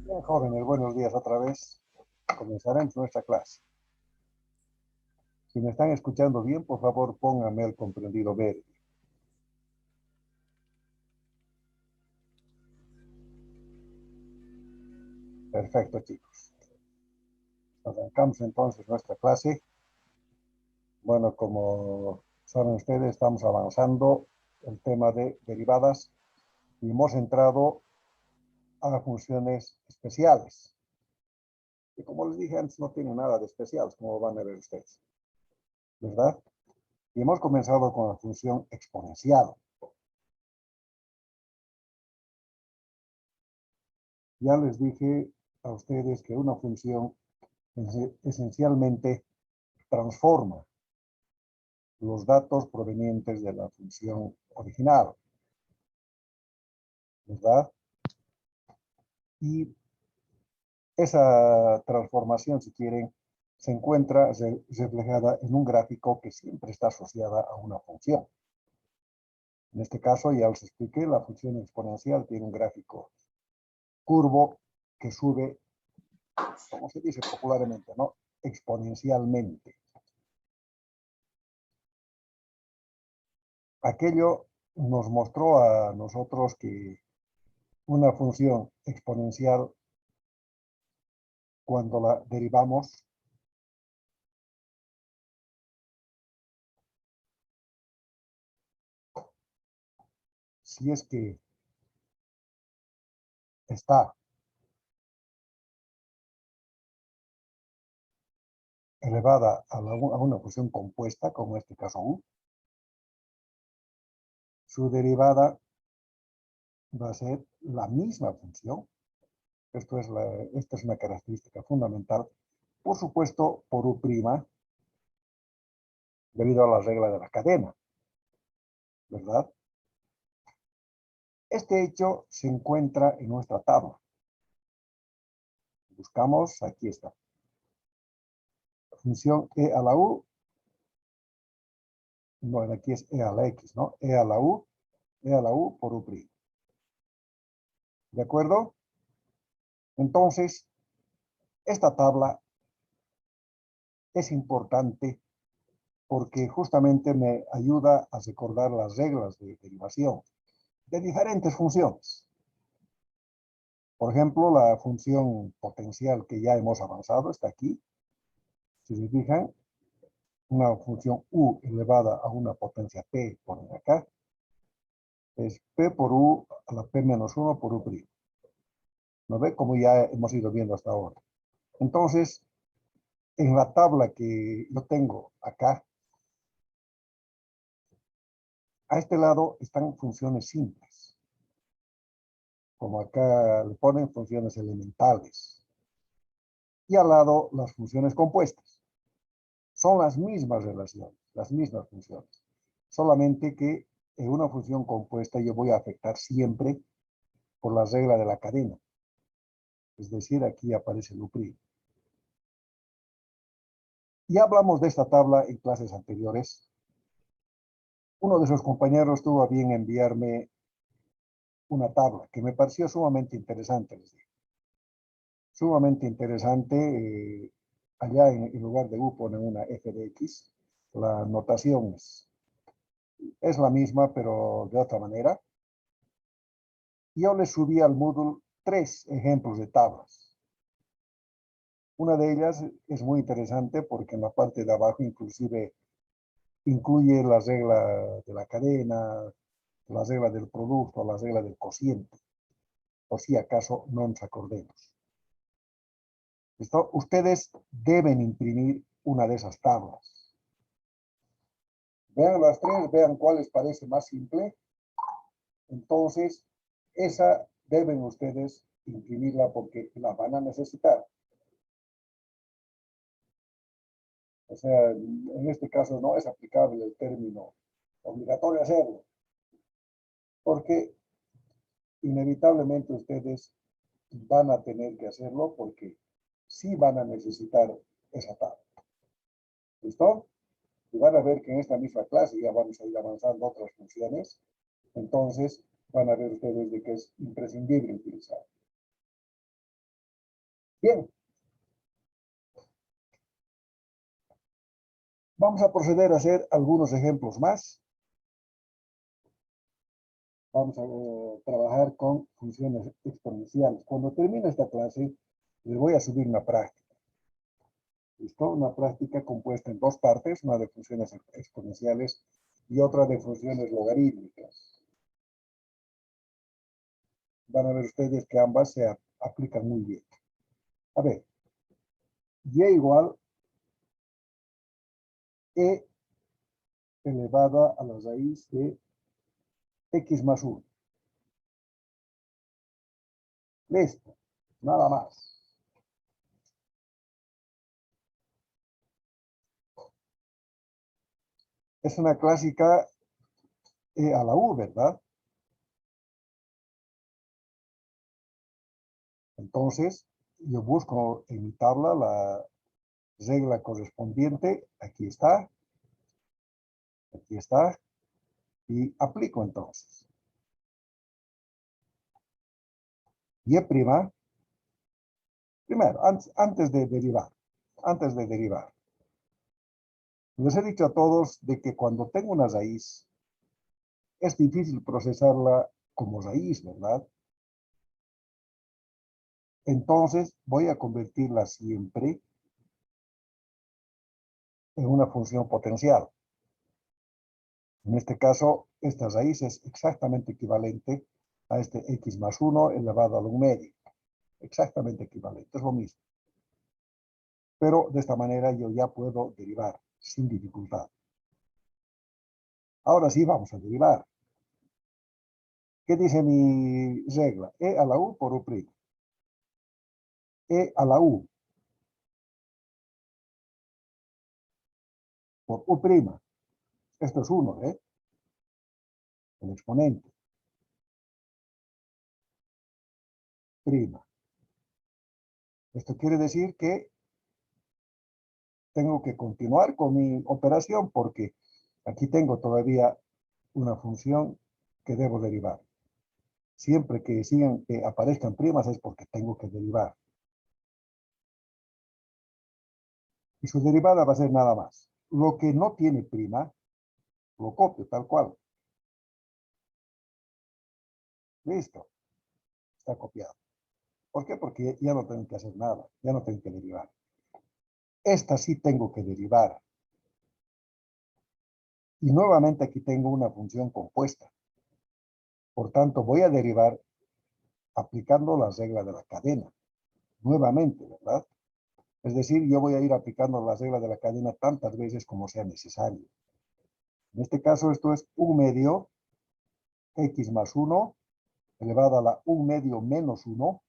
Bien, jóvenes, buenos días otra vez. Comenzaremos nuestra clase. Si me están escuchando bien, por favor, pónganme el comprendido verde. Perfecto, chicos. Arrancamos entonces nuestra clase. Bueno, como saben ustedes, estamos avanzando el tema de derivadas y hemos entrado a funciones especiales. Y como les dije antes, no tiene nada de especial, como van a ver ustedes, ¿verdad? Y hemos comenzado con la función exponencial. Ya les dije a ustedes que una función esencialmente transforma los datos provenientes de la función original, ¿verdad? Y esa transformación, si quieren, se encuentra reflejada en un gráfico que siempre está asociada a una función. En este caso, ya os expliqué, la función exponencial tiene un gráfico curvo que sube, como se dice popularmente, ¿no? Exponencialmente. Aquello nos mostró a nosotros que una función exponencial, cuando la derivamos, si es que está elevada a una función compuesta, como en este caso u, su derivada va a ser la misma función. Esta es una característica fundamental, por supuesto, por u', debido a la regla de la cadena, ¿verdad? Este hecho se encuentra en nuestra tabla. Buscamos, aquí está. Función e a la u, no, aquí es e a la x, ¿no? E a la u por u'. ¿De acuerdo? Entonces, esta tabla es importante porque justamente me ayuda a recordar las reglas de derivación de diferentes funciones. Por ejemplo, la función potencial que ya hemos avanzado está aquí. Si se fijan, una función u elevada a una potencia p, ponen acá, es p por u a la p menos 1 por u'. ¿No ve? Como ya hemos ido viendo hasta ahora. Entonces, en la tabla que yo tengo acá, a este lado están funciones simples. Como acá le ponen funciones elementales. Y al lado las funciones compuestas. Son las mismas relaciones, las mismas funciones. Solamente que en una función compuesta yo voy a afectar siempre por la regla de la cadena. Es decir, aquí aparece el u'. Ya hablamos de esta tabla en clases anteriores. Uno de sus compañeros tuvo a bien enviarme una tabla que me pareció sumamente interesante, les digo. Sumamente interesante. Allá en lugar de u ponen una f de x. La notación es la misma, pero de otra manera. Yo le subí al Moodle 3 ejemplos de tablas. Una de ellas es muy interesante porque en la parte de abajo inclusive incluye la regla de la cadena, la regla del producto, la regla del cociente, por si acaso no nos acordemos. ¿Listo? Ustedes deben imprimir una de esas tablas. Vean las tres, vean cuál les parece más simple. Entonces, esa deben ustedes imprimirla porque la van a necesitar. O sea, en este caso no es aplicable el término obligatorio hacerlo, porque inevitablemente ustedes van a tener que hacerlo porque sí van a necesitar esa tabla. ¿Listo? Y van a ver que en esta misma clase ya vamos a ir avanzando otras funciones, entonces van a ver ustedes de que es imprescindible utilizar. Bien, vamos a proceder a hacer algunos ejemplos más. Vamos a trabajar con funciones exponenciales. Cuando termine esta clase, les voy a subir una práctica. ¿Listo? Una práctica compuesta en dos partes, una de funciones exponenciales y otra de funciones logarítmicas. Van a ver ustedes que ambas se aplican muy bien. A ver, y igual e elevada a la raíz de x más 1. Listo, nada más. Es una clásica e a la u, ¿verdad? Entonces, yo busco en mi tabla la regla correspondiente. Aquí está, y aplico entonces. Y prima, primero, antes de derivar, les he dicho a todos de que cuando tengo una raíz, es difícil procesarla como raíz, ¿verdad? Entonces voy a convertirla siempre en una función potencial. En este caso, esta raíz es exactamente equivalente a este x más 1 elevado a 1 medio. Exactamente equivalente, es lo mismo. Pero de esta manera yo ya puedo derivar sin dificultad. Ahora sí vamos a derivar. ¿Qué dice mi regla? E a la u por u'. E a la u por u'. Esto es 1, ¿eh? El exponente. Prima. Esto quiere decir que tengo que continuar con mi operación porque aquí tengo todavía una función que debo derivar. Siempre que aparezcan primas es porque tengo que derivar. Y su derivada va a ser nada más. Lo que no tiene prima, lo copio tal cual. Listo. Está copiado. ¿Por qué? Porque ya no tengo que hacer nada. Ya no tengo que derivar. Esta sí tengo que derivar. Y nuevamente aquí tengo una función compuesta. Por tanto, voy a derivar aplicando la regla de la cadena. Nuevamente, ¿verdad? Es decir, yo voy a ir aplicando la regla de la cadena tantas veces como sea necesario. En este caso, esto es 1 medio x más 1 elevado a la 1 medio menos 1.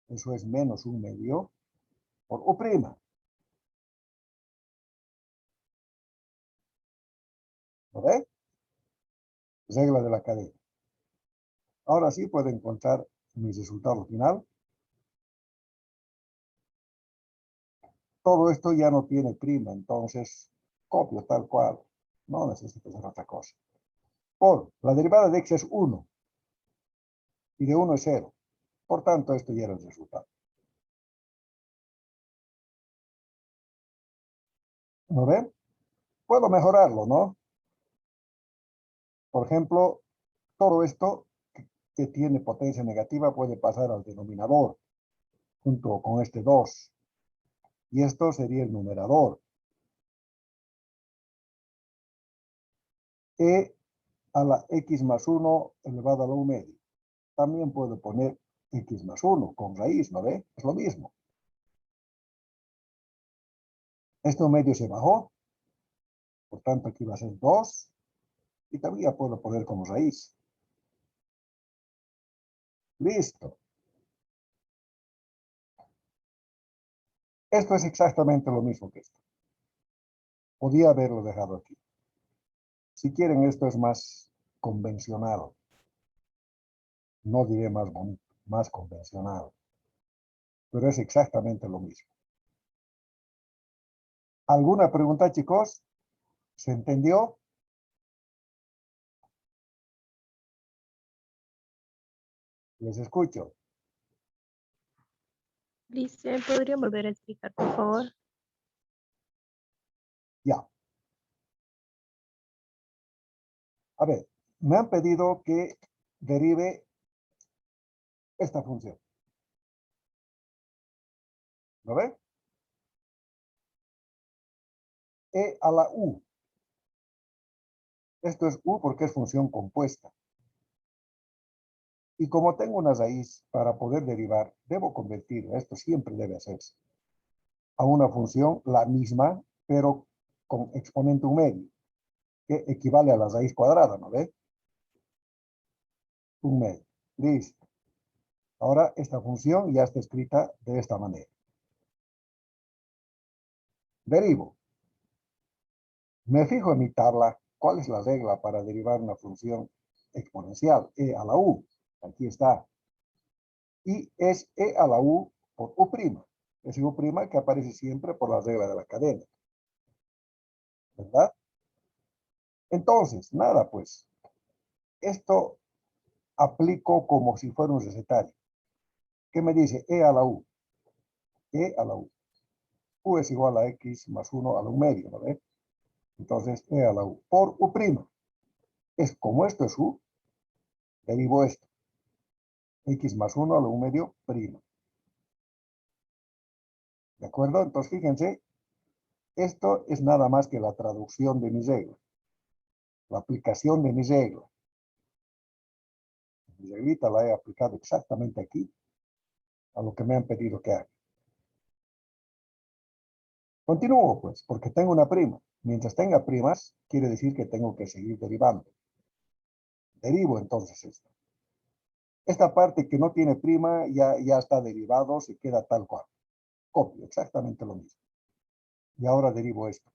Eso es menos 1 medio por u'. ¿Lo ve? Regla de la cadena. Ahora sí puedo encontrar mi resultado final. Todo esto ya no tiene prima, entonces copio tal cual. No necesito hacer otra cosa. Por la derivada de x es 1 y de 1 es 0. Por tanto, esto ya era el resultado. ¿No ven? Puedo mejorarlo, ¿no? Por ejemplo, todo esto que tiene potencia negativa puede pasar al denominador junto con este 2. Y esto sería el numerador. E a la x más 1 elevado a la 1 medio. También puedo poner x más 1 con raíz, ¿no ve? Es lo mismo. Este 1 medio se bajó, por tanto aquí va a ser 2. Y también puedo poner como raíz. Listo. Esto es exactamente lo mismo que esto. Podía haberlo dejado aquí. Si quieren, esto es más convencional. No diré más bonito, más convencional. Pero es exactamente lo mismo. ¿Alguna pregunta, chicos? ¿Se entendió? Les escucho. Dice, ¿podría volver a explicar, por favor? Ya. A ver, me han pedido que derive esta función. ¿Lo ven? E a la u. Esto es u porque es función compuesta. Y como tengo una raíz para poder derivar, debo convertir, esto siempre debe hacerse, a una función la misma, pero con exponente un medio, que equivale a la raíz cuadrada, ¿no ve? Un medio. Listo. Ahora esta función ya está escrita de esta manera. Derivo. Me fijo en mi tabla cuál es la regla para derivar una función exponencial, e a la u. Aquí está. Y es e a la u por u'. Es u' que aparece siempre por la regla de la cadena. ¿Verdad? Entonces, nada, pues, esto aplico como si fuera un recetario. ¿Qué me dice? E a la u. E a la u. U es igual a x más 1 a la u medio, ¿no ve? Entonces, e a la u por u'. Es como esto es u, derivo esto. X más 1 a la u medio prima. ¿De acuerdo? Entonces, fíjense, esto es nada más que la traducción de mi regla. La aplicación de mi regla. Mi reglita la he aplicado exactamente aquí, a lo que me han pedido que haga. Continúo, pues, porque tengo una prima. Mientras tenga primas, quiere decir que tengo que seguir derivando. Derivo entonces esto. Esta parte que no tiene prima ya está derivado, se queda tal cual. Copio exactamente lo mismo. Y ahora derivo esto.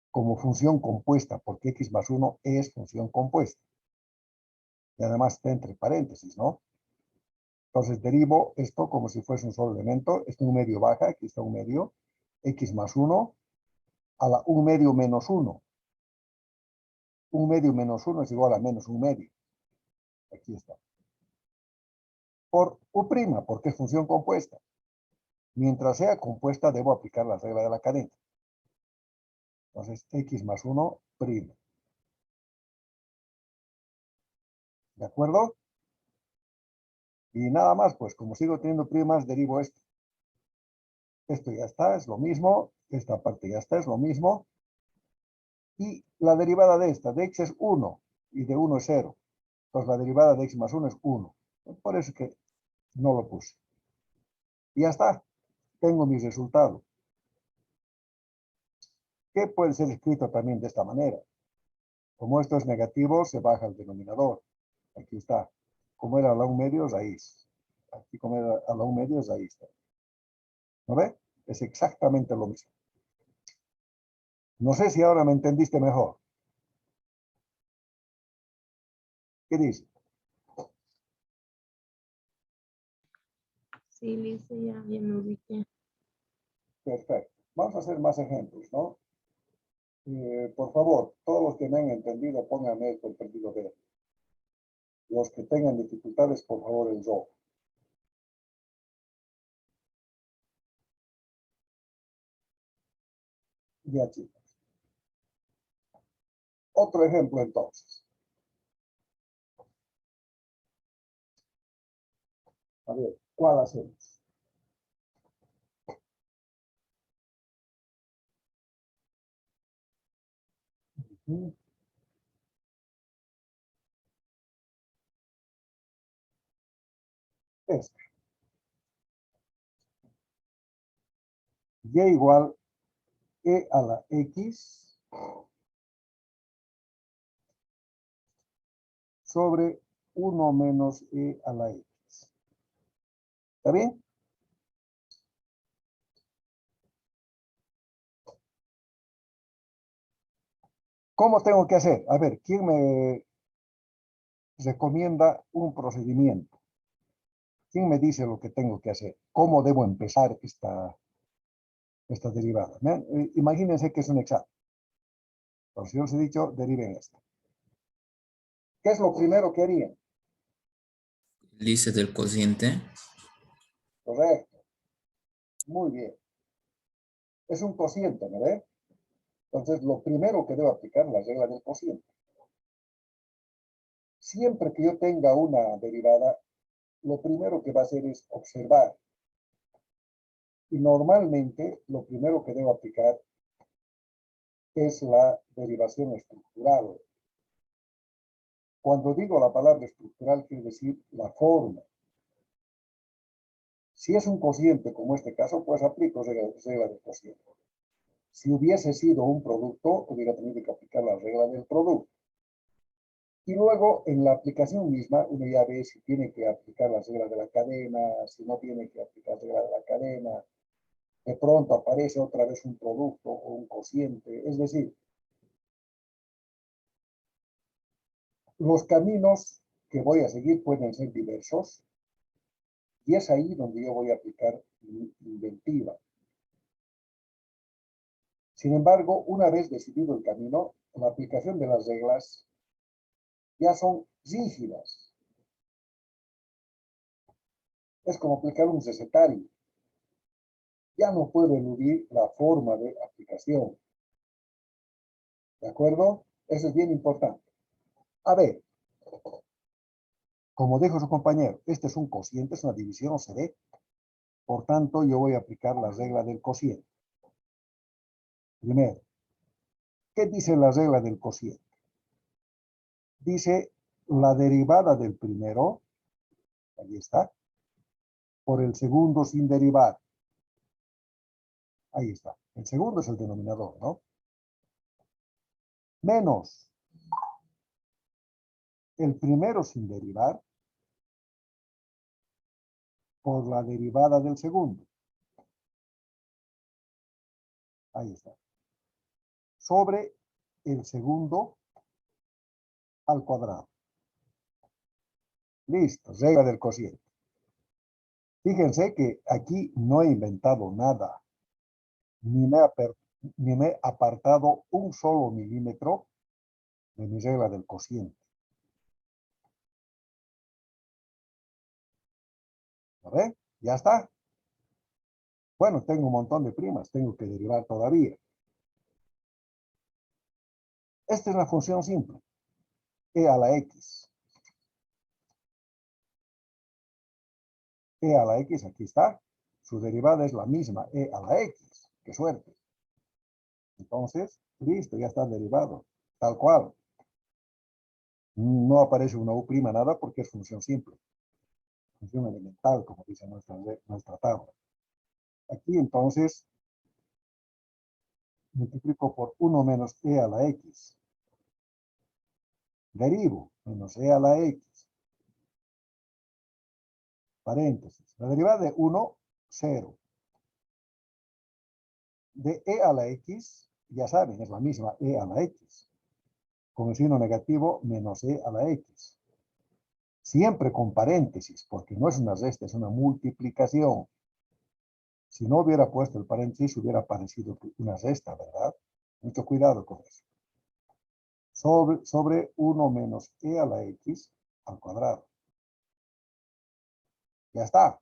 Como función compuesta, porque x más 1 es función compuesta. Y además está entre paréntesis, ¿no? Entonces derivo esto como si fuese un solo elemento. Esto un medio baja, aquí está un medio. X más 1 a la un medio menos 1. Un medio menos 1 es igual a menos un medio. Aquí está. Por u', porque es función compuesta. Mientras sea compuesta, debo aplicar la regla de la cadena. Entonces, x más 1'. ¿De acuerdo? Y nada más, pues como sigo teniendo primas, derivo esto. Esto ya está, es lo mismo. Esta parte ya está, es lo mismo. Y la derivada de esta, de x es 1 y de 1 es 0. Entonces la derivada de x más 1 es 1. Por eso es que no lo puse. Y ya está. Tengo mi resultado. Que puede ser escrito también de esta manera. Como esto es negativo, se baja el denominador. Aquí está. Como era a la un medio, raíz. Aquí como era a la un medio, raíz. ¿No ve? Es exactamente lo mismo. No sé si ahora me entendiste mejor. ¿Qué dice? Sí, dice, ya me ubiqué. Perfecto. Vamos a hacer más ejemplos, ¿no? Por favor, todos los que me han entendido, pónganme el perdido verde. Los que tengan dificultades, por favor, el rojo. Ya, chicos. Otro ejemplo, entonces. A ver, ¿cuál hacemos? Este. Y igual e a la x sobre 1 menos e a la x. ¿Está bien? ¿Cómo tengo que hacer? A ver, ¿quién me recomienda un procedimiento? ¿Quién me dice lo que tengo que hacer? ¿Cómo debo empezar esta derivada? Imagínense que es un examen. Por si os he dicho, deriven esto. ¿Qué es lo primero que harían? Dice del cociente. Correcto. Muy bien. Es un cociente, ¿no ve? Entonces, lo primero que debo aplicar es la regla del cociente. Siempre que yo tenga una derivada, lo primero que va a hacer es observar. Y normalmente, lo primero que debo aplicar es la derivación estructural. Cuando digo la palabra estructural, quiere decir la forma. Si es un cociente, como este caso, pues aplico regla del cociente. Si hubiese sido un producto, hubiera tenido que aplicar la regla del producto. Y luego, en la aplicación misma, uno ya ve si tiene que aplicar las reglas de la cadena, si no tiene que aplicar reglas de la cadena. De pronto aparece otra vez un producto o un cociente. Es decir, los caminos que voy a seguir pueden ser diversos y es ahí donde yo voy a aplicar mi inventiva. Sin embargo, una vez decidido el camino, la aplicación de las reglas ya son rígidas. Es como aplicar un recetario. Ya no puedo eludir la forma de aplicación. ¿De acuerdo? Eso es bien importante. A ver, como dijo su compañero, este es un cociente, es una división CD. Por tanto, yo voy a aplicar la regla del cociente. Primero, ¿qué dice la regla del cociente? Dice la derivada del primero, ahí está, por el segundo sin derivar. Ahí está. El segundo es el denominador, ¿no? Menos el primero sin derivar por la derivada del segundo. Ahí está. Sobre el segundo al cuadrado. Listo, regla del cociente. Fíjense que aquí no he inventado nada, ni me he apartado un solo milímetro de mi regla del cociente. ¿Lo ven? Ya está. Bueno, tengo un montón de primas, tengo que derivar todavía. Esta es la función simple, e a la x. E a la x, aquí está. Su derivada es la misma, e a la x. ¡Qué suerte! Entonces, listo, ya está derivado. Tal cual. No aparece una u' nada porque es función simple. Función elemental, como dice nuestra tabla. Aquí, entonces, multiplico por 1 menos e a la x. Derivo, menos e a la x. Paréntesis. La derivada de 1, 0. De e a la x, ya saben, es la misma e a la x. Con el signo negativo, menos e a la x. Siempre con paréntesis, porque no es una resta, es una multiplicación. Si no hubiera puesto el paréntesis, hubiera aparecido una resta, ¿verdad? Mucho cuidado con eso. Sobre 1 menos e a la x al cuadrado. Ya está.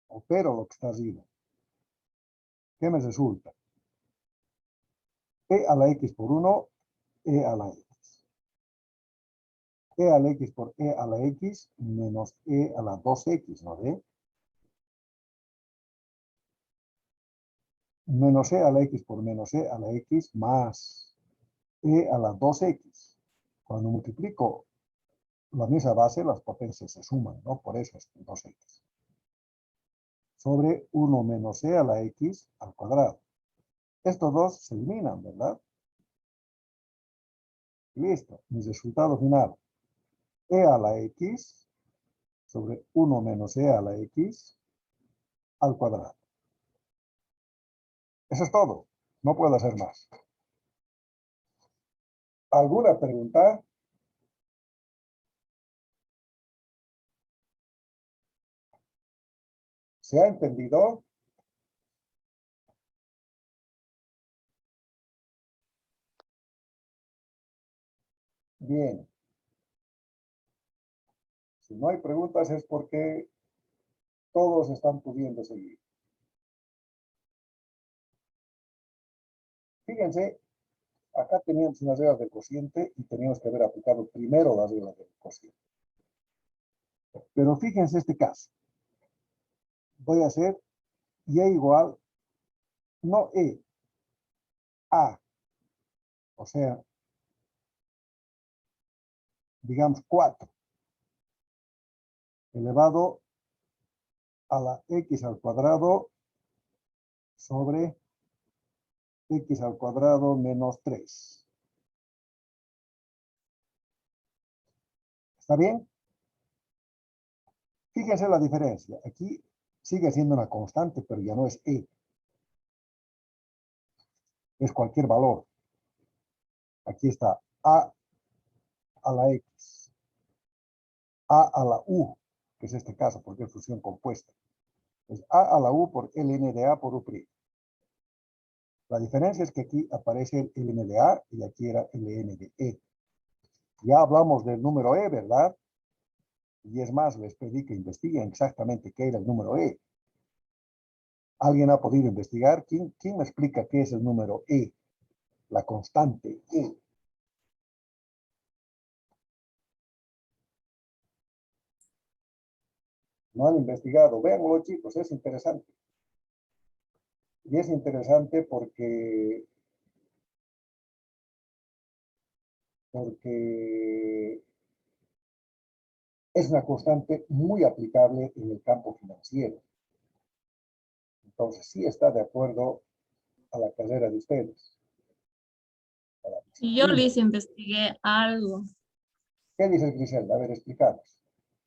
Opero lo que está arriba. ¿Qué me resulta? E a la x por 1, e a la x. E a la x por e a la x menos e a la 2x, ¿no ve? Menos e a la x por menos e a la x más e a la 2x. Cuando multiplico la misma base, las potencias se suman, ¿no? Por eso es 2x. Sobre 1 menos e a la x al cuadrado. Estos dos se eliminan, ¿verdad? Listo. Mi resultado final. E a la x sobre 1 menos e a la x al cuadrado. Eso es todo. No puedo hacer más. ¿Alguna pregunta? ¿Se ha entendido? Bien. Si no hay preguntas es porque Todos están pudiendo seguir. Fíjense, acá teníamos unas reglas del cociente y teníamos que haber aplicado primero las reglas del cociente. Pero fíjense este caso. Voy a hacer y igual, no a, o sea, digamos 4 elevado a la x al cuadrado sobre x al cuadrado menos 3. ¿Está bien? Fíjense la diferencia. Aquí sigue siendo una constante, pero ya no es es cualquier valor. Aquí está a la x, a la u, que es este caso, porque es fusión compuesta. Es a la u por ln de a por u'. La diferencia es que aquí aparece el ln de a y aquí era ln de e. Ya hablamos del número e, ¿verdad? Y es más, les pedí que investiguen exactamente qué era el número e. ¿Alguien ha podido investigar? ¿Quién me explica qué es el número e? La constante e. No han investigado. Véanlo, chicos, es interesante. Y es interesante porque es una constante muy aplicable en el campo financiero. Entonces, sí está de acuerdo a la carrera de ustedes, a la Y yo disciplina. les investigué algo. ¿Qué dices, Griselda? A ver, explicanos.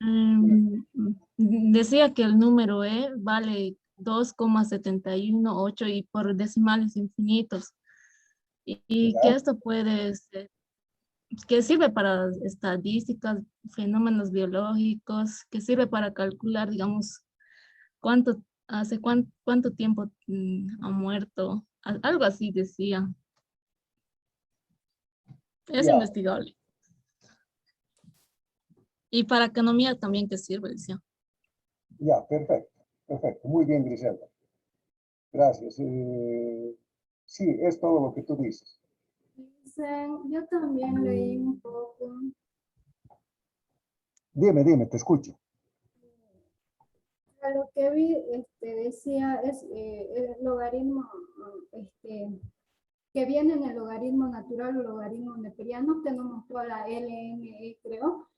Mm, Decía que el número E vale 2,718 y por decimales infinitos. Y que ¿Ya? esto puede ser, que sirve para estadísticas, fenómenos biológicos, que sirve para calcular, digamos, cuánto tiempo ha muerto. Algo así decía. Es Ya, investigable. Y para economía también que sirve, decía. ya, perfecto, perfecto. Muy bien, Griselda. Gracias. Sí, es todo lo que tú dices. Dicen, yo también leí un poco. Dime, te escucho. A lo que vi, decía, es el logaritmo que viene en el logaritmo natural o logaritmo neperiano. Tenemos toda la LN, creo,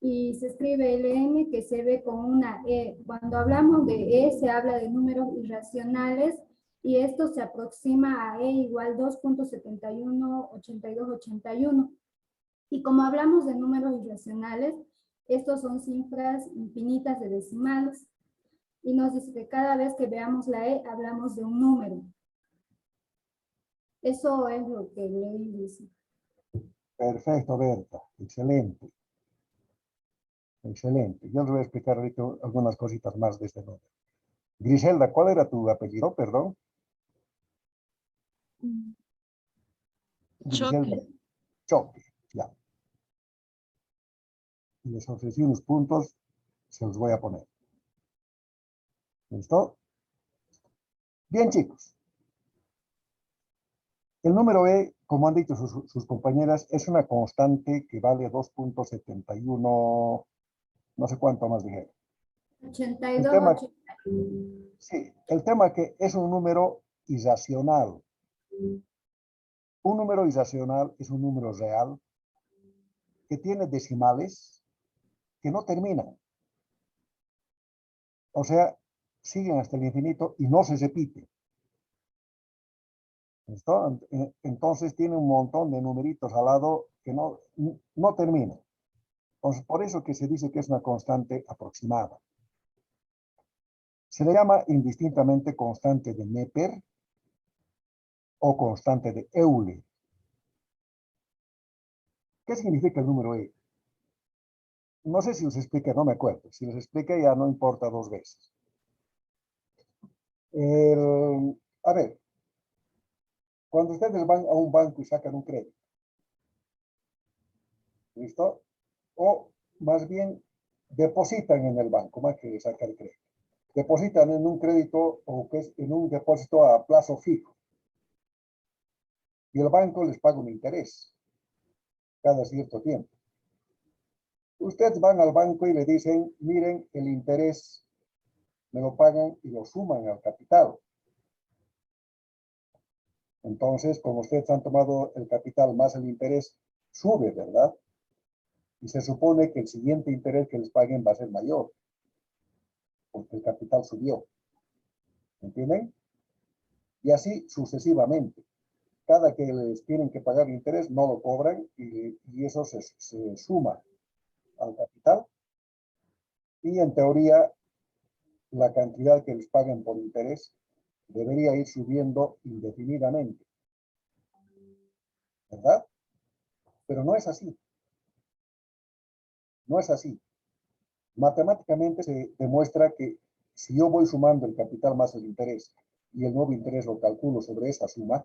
y se escribe LN que se ve con una E. Cuando hablamos de E, se habla de números irracionales y esto se aproxima a E igual 2.718281. Y como hablamos de números irracionales, estos son cifras infinitas de decimales. Y nos dice que cada vez que veamos la E, hablamos de un número. Eso es lo que leí, dice. Perfecto, Berta. Excelente. Excelente. Yo les voy a explicar ahorita algunas cositas más de este número. Griselda, ¿cuál era tu apellido? Perdón. Griselda Choque. Choque. Ya. Y les ofrecí unos puntos, se los voy a poner. ¿Listo? Bien, chicos. El número E, como han dicho sus compañeras, es una constante que vale 2.71, no sé cuánto más dijeron. 82, El tema, 81. sí, el tema que es un número irracional. Un número irracional es un número real que tiene decimales que no terminan. O sea, siguen hasta el infinito y no se repiten. ¿Listo? Entonces tiene un montón de numeritos al lado que no terminan. Entonces, por eso que se dice que es una constante aproximada. Se le llama indistintamente constante de Neper o constante de Euler. ¿Qué significa el número E? No sé si os expliqué, no me acuerdo. Si les expliqué ya no importa dos veces. A ver, cuando ustedes van a un banco y sacan un crédito, ¿listo? O más bien depositan en el banco, más que sacar crédito. depositan en un crédito o que es en un depósito a plazo fijo. Y el banco les paga un interés cada cierto tiempo. Ustedes van al banco y le dicen, miren, el interés me lo pagan y lo suman al capital. Entonces, como ustedes han tomado el capital más el interés, sube, ¿verdad? Y se supone que el siguiente interés que les paguen va a ser mayor, porque el capital subió. ¿Entienden? Y así sucesivamente. Cada que les tienen que pagar interés, no lo cobran y eso se suma al capital. Y en teoría, la cantidad que les paguen por interés debería ir subiendo indefinidamente. ¿Verdad? Pero no es así. No es así. Matemáticamente se demuestra que si yo voy sumando el capital más el interés y el nuevo interés lo calculo sobre esta suma,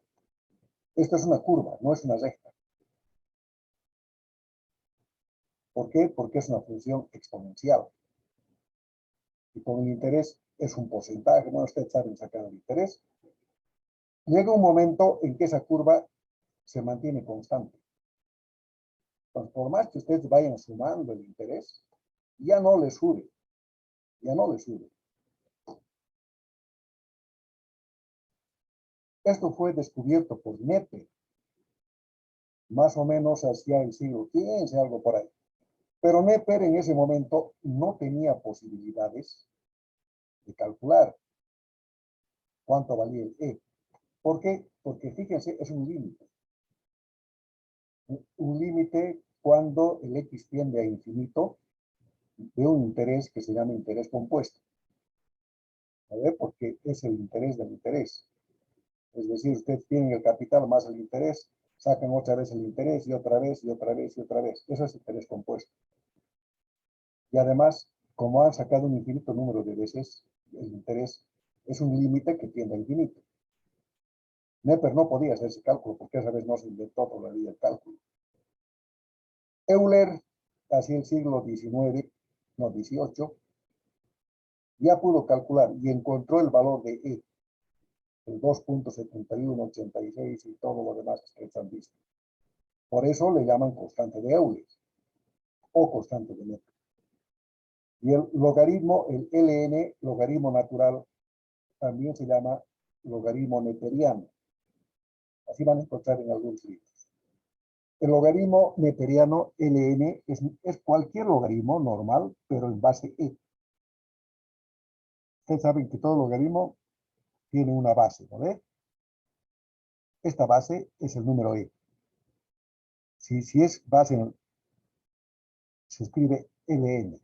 esto es una curva, no es una recta. ¿Por qué? Porque es una función exponencial. Y con el interés es un porcentaje. Bueno, ustedes saben sacar el interés. Llega un momento en que esa curva se mantiene constante. Entonces, por más que ustedes vayan sumando el interés, ya no le sube. Ya no le sube. Esto fue descubierto por Nepe, más o menos hacia el siglo XV, algo por ahí. Pero Neper en ese momento no tenía posibilidades de calcular cuánto valía el E. ¿Por qué? Porque fíjense, es un límite. Un límite cuando el X tiende a infinito de un interés que se llama interés compuesto. ¿A ver? Porque es el interés del interés. Es decir, ustedes tienen el capital más el interés, sacan otra vez el interés y otra vez y otra vez y otra vez. Eso es interés compuesto. Y además, como han sacado un infinito número de veces, el interés es un límite que tiende a infinito. Neper no podía hacer ese cálculo porque esa vez no se inventó todavía el cálculo. Euler, hacia el siglo XIX, no, XVIII, ya pudo calcular y encontró el valor de E, el 2.7186 y todo lo demás que ustedes han visto. Por eso le llaman constante de Euler o constante de Neper. Y el logaritmo, el ln, logaritmo natural, también se llama logaritmo neperiano. Así van a encontrar en algunos libros. El logaritmo neperiano ln es cualquier logaritmo normal, pero en base e. Ustedes saben que todo logaritmo tiene una base, ¿no ve? Esta base es el número e. Si es base, se escribe ln.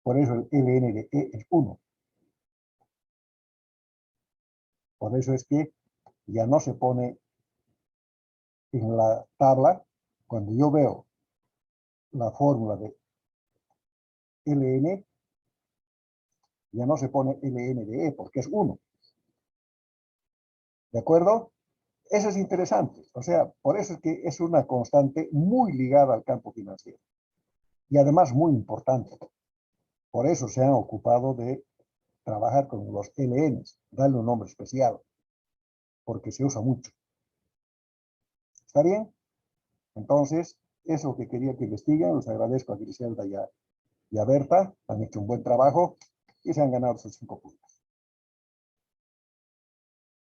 Por eso el ln de e es 1. Por eso es que ya no se pone en la tabla, cuando yo veo la fórmula de ln, ya no se pone ln de e porque es 1. ¿De acuerdo? Eso es interesante. O sea, por eso es que es una constante muy ligada al campo financiero. Y además muy importante. Por eso se han ocupado de trabajar con los LNs, darle un nombre especial, porque se usa mucho. ¿Está bien? Entonces, eso es lo que quería que investiguen. Les agradezco a Griselda y a Berta. Han hecho un buen trabajo y se han ganado sus 5 puntos.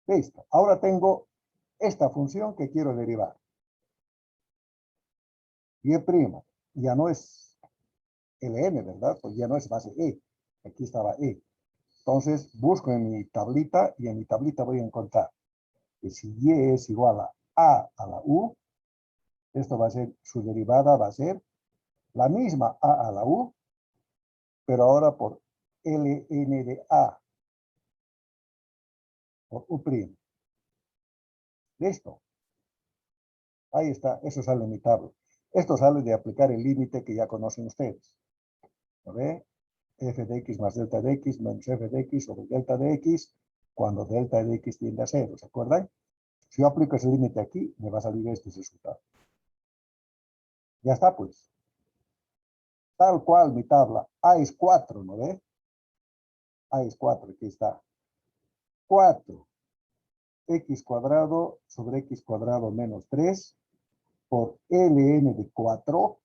Listo. Ahora tengo esta función que quiero derivar. Y primo, ya no es ln, ¿verdad? Pues ya no es base e. Aquí estaba e. Entonces, busco en mi tablita y en mi tablita voy a encontrar que si y es igual a la u, esto va a ser, su derivada va a ser la misma a la u, pero ahora por ln de a, por u'. Listo. Ahí está, eso sale en mi tabla. Esto sale de aplicar el límite que ya conocen ustedes. ¿Lo ve? F de x más delta de x menos f de x sobre delta de x, cuando delta de x tiende a 0, ¿se acuerdan? Si yo aplico ese límite aquí, me va a salir este resultado. Ya está, pues. Tal cual mi tabla. A es 4, ¿no ve? A es 4, aquí está. 4 x cuadrado sobre x cuadrado menos 3 por ln de 4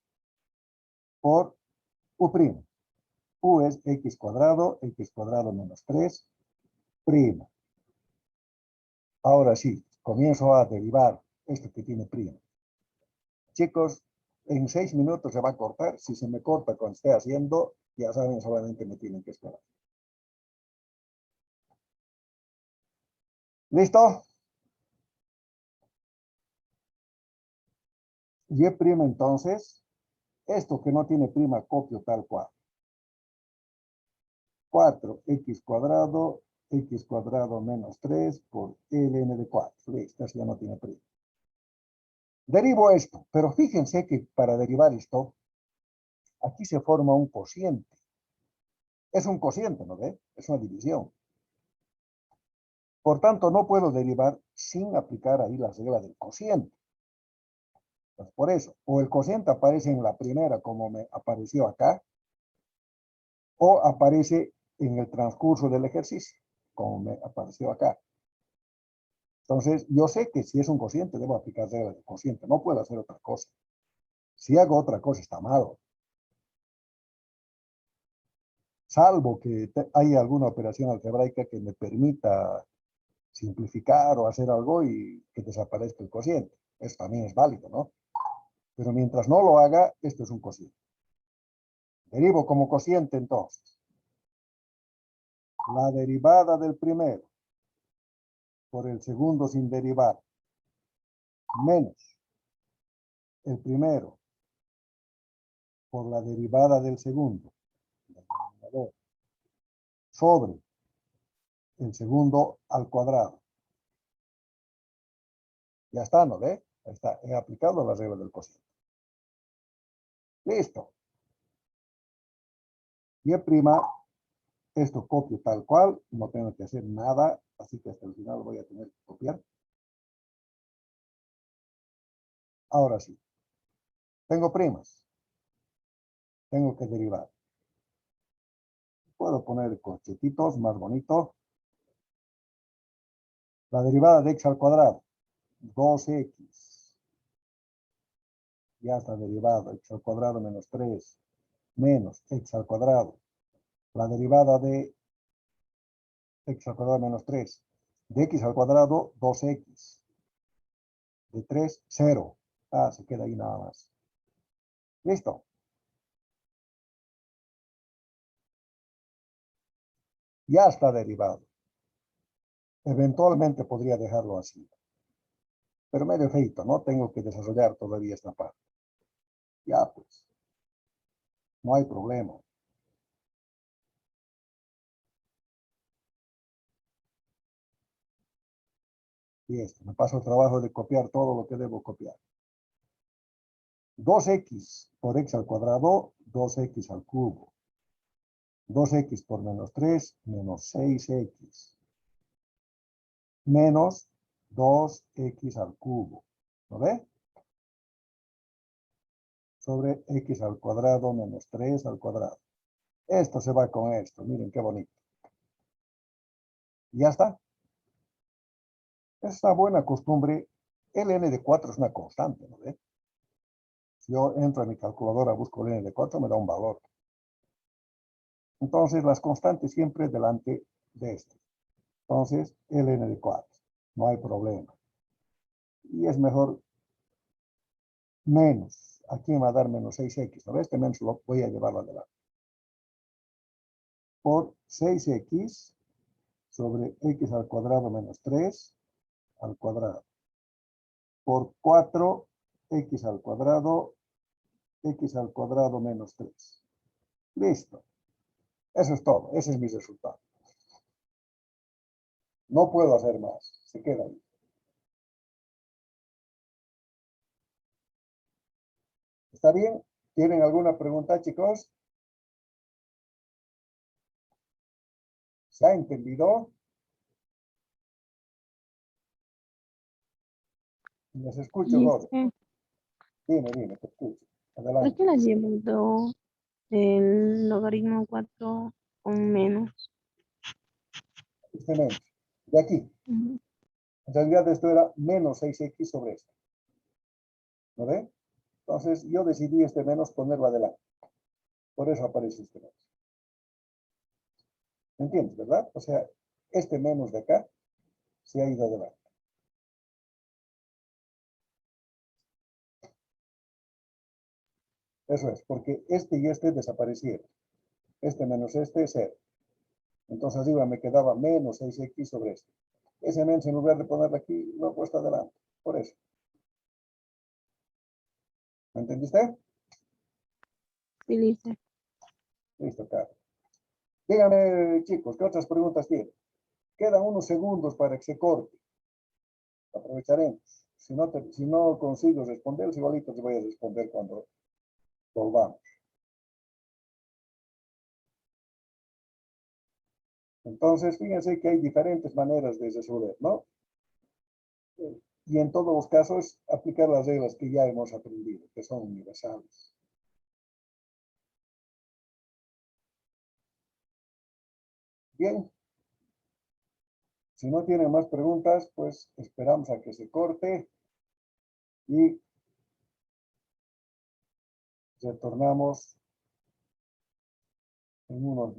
por u'. U es x cuadrado menos 3 prima. Ahora sí, comienzo a derivar esto que tiene prima. Chicos, en 6 minutos se va a cortar. Si se me corta cuando esté haciendo, ya saben, solamente me tienen que esperar. ¿Listo? Y prima entonces, esto que no tiene prima, copio tal cual. 4x cuadrado menos 3 por ln de 4. Listo, eso ya no tiene prima. Derivo esto, pero fíjense que para derivar esto, aquí se forma un cociente. Es un cociente, ¿no ve? Es una división. Por tanto, no puedo derivar sin aplicar ahí la regla del cociente. Pues por eso, o el cociente aparece en la primera como me apareció acá, o aparece en el transcurso del ejercicio, como me apareció acá. Entonces, yo sé que si es un cociente, debo aplicar regla del cociente. No puedo hacer otra cosa. Si hago otra cosa, está mal. Salvo que haya alguna operación algebraica que me permita simplificar o hacer algo y que desaparezca el cociente. Eso también es válido, ¿no? Pero mientras no lo haga, esto es un cociente. Derivo como cociente entonces la derivada del primero por el segundo sin derivar menos el primero por la derivada del segundo sobre el segundo al cuadrado. Ya está, ¿no ve? Ahí está, he aplicado la regla del cociente. Listo. Y prima, esto copio tal cual, no tengo que hacer nada, así que hasta el final voy a tener que copiar. Ahora sí. Tengo primas. Tengo que derivar. Puedo poner corchetitos más bonito. La derivada de x al cuadrado, 2x. Ya está derivado, x al cuadrado menos 3 menos x al cuadrado. La derivada de x al cuadrado menos 3. De x al cuadrado, 2x. De 3, 0. Ah, se queda ahí nada más. Listo. Ya está derivado. Eventualmente podría dejarlo así. Pero medio feito, ¿no? Tengo que desarrollar todavía esta parte. Ya pues. No hay problema. Y esto, me paso el trabajo de copiar todo lo que debo copiar. 2x por x al cuadrado, 2x al cubo. 2x por menos 3, menos 6x. Menos 2x al cubo. ¿Lo ve? Sobre x al cuadrado menos 3 al cuadrado. Esto se va con esto. Miren qué bonito. Y ya está. Es una buena costumbre. Ln de 4 es una constante, ¿no ve? Si yo entro a mi calculadora, busco Ln de 4, me da un valor. Entonces, las constantes siempre delante de esto. Entonces, Ln de 4. No hay problema. Y es mejor menos. Aquí me va a dar menos 6x. ¿No ves? Este menos lo voy a llevarlo adelante. Por 6x sobre x al cuadrado menos 3 al cuadrado. Por 4x al cuadrado, x al cuadrado menos 3. Listo. Eso es todo. Ese es mi resultado. No puedo hacer más. Se queda ahí. ¿Está bien? ¿Tienen alguna pregunta, chicos? ¿Se ha entendido? Les escucho, Rod. Dime, te escucho. ¿Por Adelante. qué la llevo el logaritmo 4 con menos? este menos, de aquí. Ujú. En realidad esto era menos 6x sobre esto. ¿No ve? Entonces yo decidí este menos ponerlo adelante. Por eso aparece este menos. ¿Me entiendes, verdad? O sea, este menos de acá se ha ido adelante. Eso es, porque este y este desaparecieron. Este menos este es 0. Entonces arriba me quedaba menos 6x sobre este. Ese menos en lugar de ponerlo aquí, lo he puesto adelante. Por eso. ¿Me entendiste? Sí, dice. Listo, Carlos. Díganme, chicos, ¿qué otras preguntas tienen? Quedan unos segundos para que se corte. Aprovecharemos. Si no consigo responder, igualito te voy a responder cuando volvamos. Entonces, fíjense que hay diferentes maneras de resolver, ¿no? Y en todos los casos, aplicar las reglas que ya hemos aprendido, que son universales. Bien. Si no tienen más preguntas, pues esperamos a que se corte y retornamos en unos